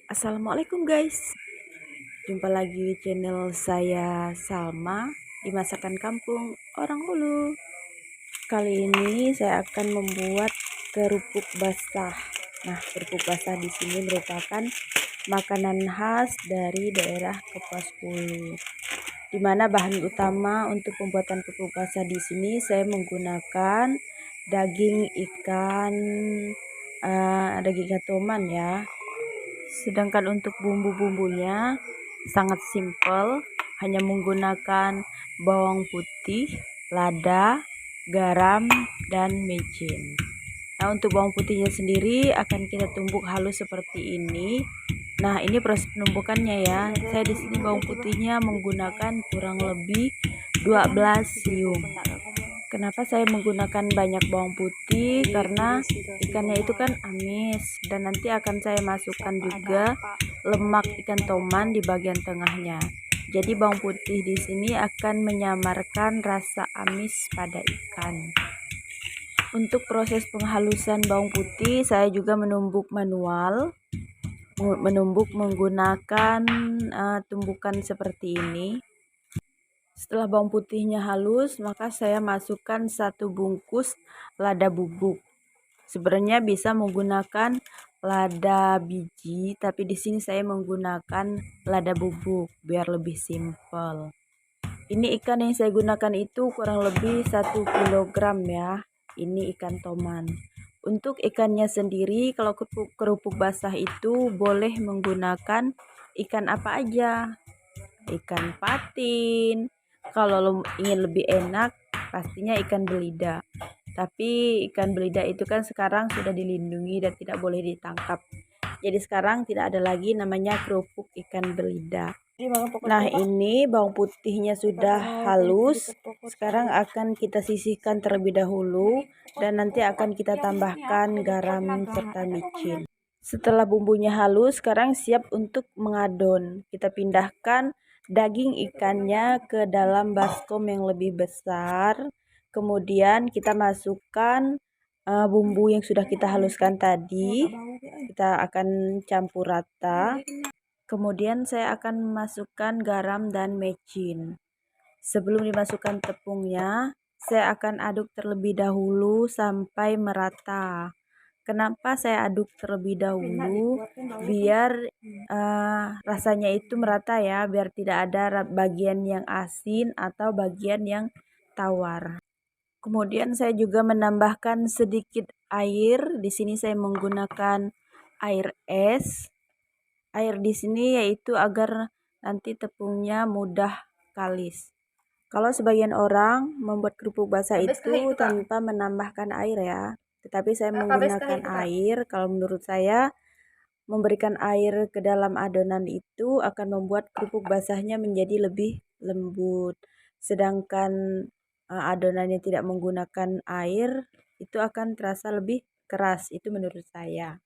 Assalamualaikum guys, jumpa lagi di channel saya Salma di Masakan Kampung Orang Hulu. Kali ini saya akan membuat kerupuk basah. Nah, kerupuk basah di sini merupakan makanan khas dari daerah Kapuas Hulu. Di mana bahan utama untuk pembuatan kerupuk basah di sini saya menggunakan daging ikan, daging toman ya. Sedangkan untuk bumbu-bumbunya sangat simpel, hanya menggunakan bawang putih, lada, garam, dan micin. Nah, untuk bawang putihnya sendiri akan kita tumbuk halus seperti ini. Nah, ini proses penumbukannya ya. Saya di sini bawang putihnya menggunakan kurang lebih 12 siung. Kenapa saya menggunakan banyak bawang putih? Karena ikannya itu kan amis dan nanti akan saya masukkan juga lemak ikan toman di bagian tengahnya. Jadi bawang putih di sini akan menyamarkan rasa amis pada ikan. Untuk proses penghalusan bawang putih saya juga menumbuk manual, menumbuk menggunakan tumbukan seperti ini. Setelah bawang putihnya halus, maka saya masukkan 1 bungkus lada bubuk. Sebenarnya bisa menggunakan lada biji, tapi di sini saya menggunakan lada bubuk biar lebih simpel. Ini ikan yang saya gunakan itu kurang lebih 1 kilogram ya. Ini ikan toman. Untuk ikannya sendiri, kalau kerupuk basah itu boleh menggunakan ikan apa aja. Ikan patin. Kalau ingin lebih enak, pastinya ikan belida. Tapi ikan belida itu kan sekarang sudah dilindungi dan tidak boleh ditangkap. Jadi sekarang tidak ada lagi namanya kerupuk ikan belida. Nah, ini bawang putihnya sudah halus. Sekarang akan kita sisihkan terlebih dahulu dan nanti akan kita tambahkan garam serta micin. Setelah bumbunya halus, sekarang siap untuk mengadon. Kita pindahkan daging ikannya ke dalam baskom yang lebih besar. Kemudian kita masukkan bumbu yang sudah kita haluskan tadi. Kita akan campur rata. Kemudian saya akan memasukkan garam dan micin. Sebelum dimasukkan tepungnya, saya akan aduk terlebih dahulu sampai merata. Kenapa saya aduk terlebih dahulu? Biar rasanya itu merata ya, biar tidak ada bagian yang asin atau bagian yang tawar. Kemudian saya juga menambahkan sedikit air. Di sini saya menggunakan air es. Air di sini yaitu agar nanti tepungnya mudah kalis. Kalau sebagian orang membuat kerupuk basah itu tanpa menambahkan air ya. Tetapi saya menggunakan air. Kalau menurut saya memberikan air ke dalam adonan itu akan membuat kerupuk basahnya menjadi lebih lembut. Sedangkan adonannya tidak menggunakan air itu akan terasa lebih keras. Itu menurut saya.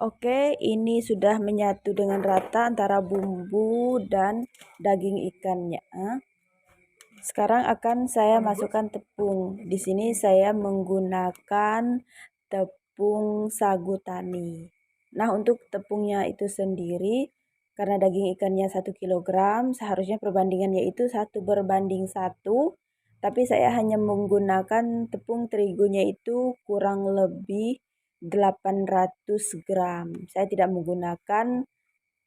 Oke, ini sudah menyatu dengan rata antara bumbu dan daging ikannya. Sekarang akan saya masukkan tepung. Di sini saya menggunakan tepung sagu tani. Nah, untuk tepungnya itu sendiri, karena daging ikannya 1 kilogram, seharusnya perbandingannya itu 1:1. Tapi saya hanya menggunakan tepung terigunya itu kurang lebih 800 gram. Saya tidak menggunakan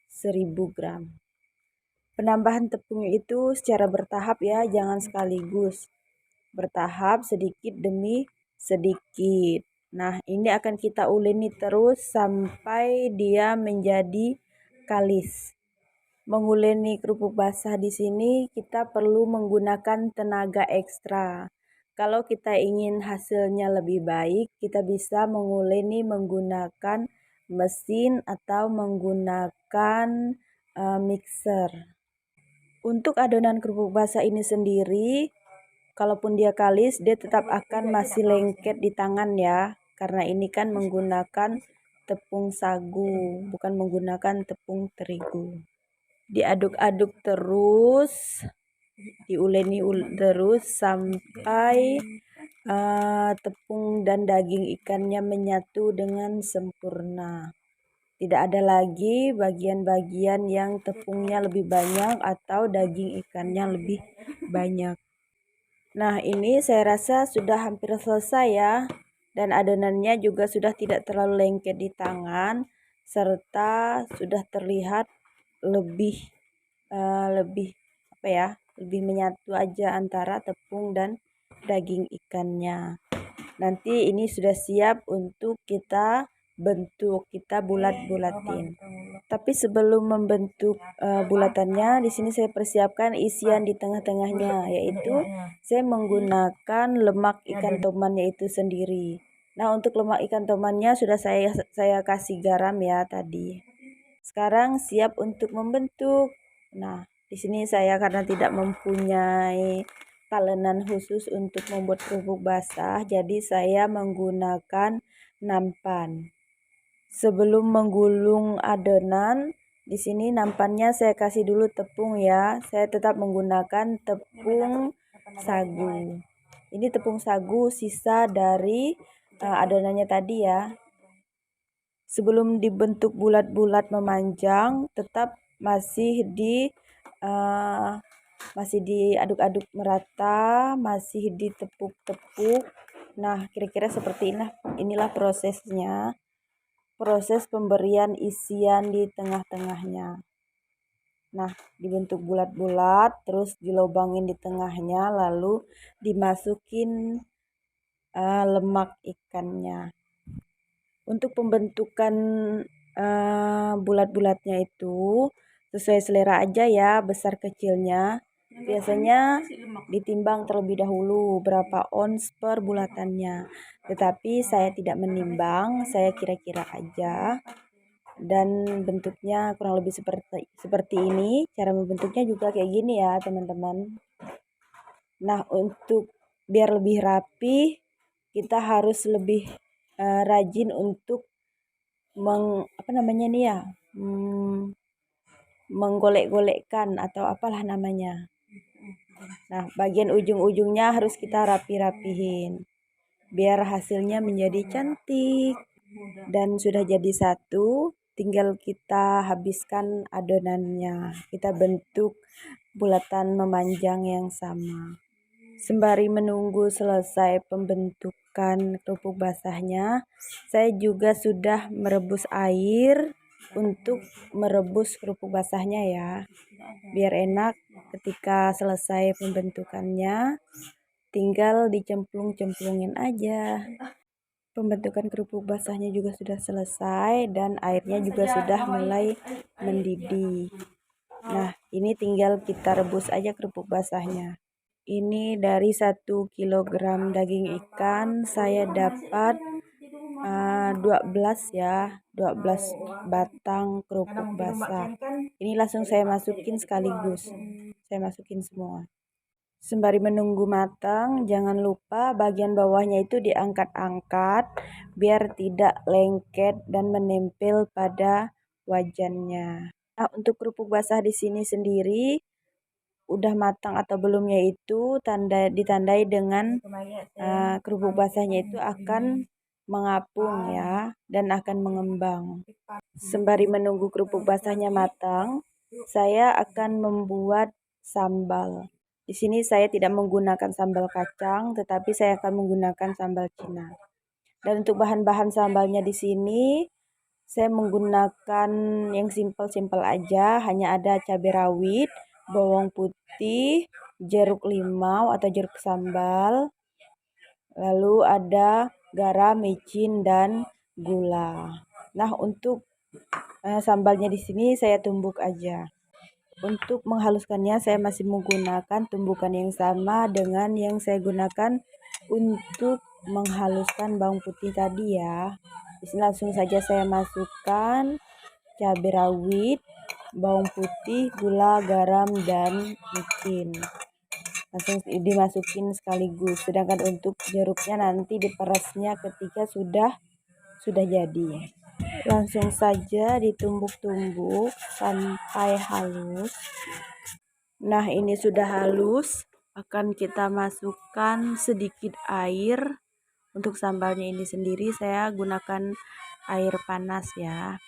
1000 gram. Penambahan tepung itu secara bertahap ya, jangan sekaligus. Bertahap sedikit demi sedikit. Nah, ini akan kita uleni terus sampai dia menjadi kalis. Menguleni kerupuk basah di sini kita perlu menggunakan tenaga ekstra. Kalau kita ingin hasilnya lebih baik, kita bisa menguleni menggunakan mesin atau menggunakan mixer. Untuk adonan kerupuk basah ini sendiri, kalaupun dia kalis, dia tetap akan masih lengket di tangan ya. Karena ini kan menggunakan tepung sagu, bukan menggunakan tepung terigu. Diaduk-aduk terus, diuleni terus sampai tepung dan daging ikannya menyatu dengan sempurna. Tidak ada lagi bagian-bagian yang tepungnya lebih banyak atau daging ikannya lebih banyak. Nah, ini saya rasa sudah hampir selesai ya. Dan adonannya juga sudah tidak terlalu lengket di tangan, serta sudah terlihat lebih lebih apa ya? Lebih menyatu aja antara tepung dan daging ikannya. Nanti ini sudah siap untuk kita bentuk, kita bulat-bulatin. Tapi sebelum membentuk bulatannya, di sini saya persiapkan isian di tengah-tengahnya, yaitu saya menggunakan lemak ikan tomannya itu sendiri. Nah, untuk lemak ikan tomannya sudah saya kasih garam ya tadi. Sekarang siap untuk membentuk. Nah, di sini saya karena tidak mempunyai talenan khusus untuk membuat kerupuk basah, jadi saya menggunakan nampan. Sebelum menggulung adonan, di sini nampannya saya kasih dulu tepung ya. Saya tetap menggunakan tepung sagu. Ini tepung sagu sisa dari adonannya tadi ya. Sebelum dibentuk bulat-bulat memanjang, tetap masih diaduk-aduk merata, masih ditepuk-tepuk. Nah, kira-kira seperti inilah prosesnya. Proses pemberian isian di tengah-tengahnya. Nah, dibentuk bulat-bulat, terus dilobangin di tengahnya, lalu dimasukin lemak ikannya. Untuk pembentukan bulat-bulatnya itu sesuai selera aja ya, besar kecilnya. Biasanya ditimbang terlebih dahulu berapa ons per bulatannya. Tetapi saya tidak menimbang, saya kira-kira aja. Dan bentuknya kurang lebih seperti ini. Cara membentuknya juga kayak gini ya, teman-teman. Nah, untuk biar lebih rapi, kita harus lebih rajin untuk menggolek-golekkan atau apalah namanya. Nah, bagian ujung-ujungnya harus kita rapi-rapihin biar hasilnya menjadi cantik. Dan sudah jadi satu, tinggal kita habiskan adonannya. Kita bentuk bulatan memanjang yang sama. Sembari menunggu selesai pembentukan kerupuk basahnya, saya juga sudah merebus air untuk merebus kerupuk basahnya ya. Biar enak ketika selesai pembentukannya, tinggal dicemplung-cemplungin aja. Pembentukan kerupuk basahnya juga sudah selesai dan airnya juga sudah mulai mendidih. Nah, ini tinggal kita rebus aja kerupuk basahnya. Ini dari 1 kilogram daging ikan saya dapat 12 batang kerupuk basah. Ini langsung saya masukin sekaligus. Saya masukin semua. Sembari menunggu matang, jangan lupa bagian bawahnya itu diangkat-angkat biar tidak lengket dan menempel pada wajannya. Nah, untuk kerupuk basah di sini sendiri udah matang atau belumnya itu ditandai dengan kerupuk basahnya itu akan mengapung ya dan akan mengembang. Sembari menunggu kerupuk basahnya matang, saya akan membuat sambal. Di sini saya tidak menggunakan sambal kacang, tetapi saya akan menggunakan sambal Cina. Dan untuk bahan-bahan sambalnya di sini saya menggunakan yang simpel-simpel aja, hanya ada cabai rawit, bawang putih, jeruk limau atau jeruk sambal, lalu ada garam, micin, dan gula. Nah, untuk sambalnya di sini saya tumbuk aja. Untuk menghaluskannya saya masih menggunakan tumbukan yang sama dengan yang saya gunakan untuk menghaluskan bawang putih tadi ya. Di sini langsung saja saya masukkan cabai rawit, bawang putih, gula, garam, dan micin. Langsung dimasukin sekaligus. Sedangkan untuk jeruknya nanti diperasnya ketika sudah jadi. Langsung saja ditumbuk-tumbuk sampai halus. Nah, ini sudah halus. Akan kita masukkan sedikit air. Untuk sambalnya ini sendiri saya gunakan air panas ya.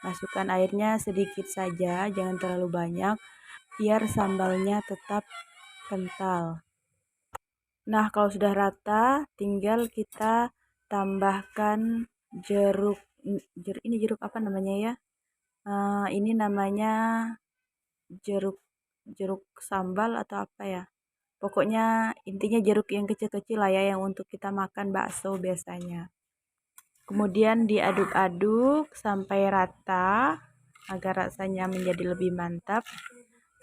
Masukkan airnya sedikit saja, jangan terlalu banyak, biar sambalnya tetap kental. Nah, kalau sudah rata, tinggal kita tambahkan jeruk. Ini jeruk apa namanya ya? Ini namanya jeruk jeruk sambal atau apa ya? Pokoknya intinya jeruk yang kecil-kecil lah ya, yang untuk kita makan bakso biasanya. Kemudian diaduk-aduk sampai rata agar rasanya menjadi lebih mantap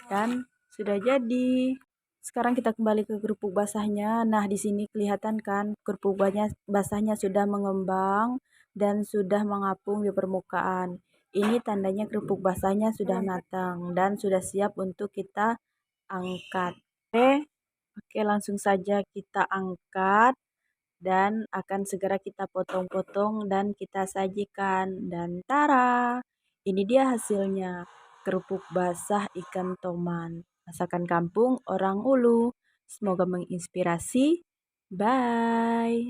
dan sudah jadi. Sekarang kita kembali ke kerupuk basahnya. Nah, di sini kelihatan kan kerupuk basahnya sudah mengembang dan sudah mengapung di permukaan. Ini tandanya kerupuk basahnya sudah matang dan sudah siap untuk kita angkat. Oke, langsung saja kita angkat dan akan segera kita potong-potong dan kita sajikan. Dan tara, ini dia hasilnya. Kerupuk basah ikan toman. Masakan kampung orang Ulu. Semoga menginspirasi. Bye.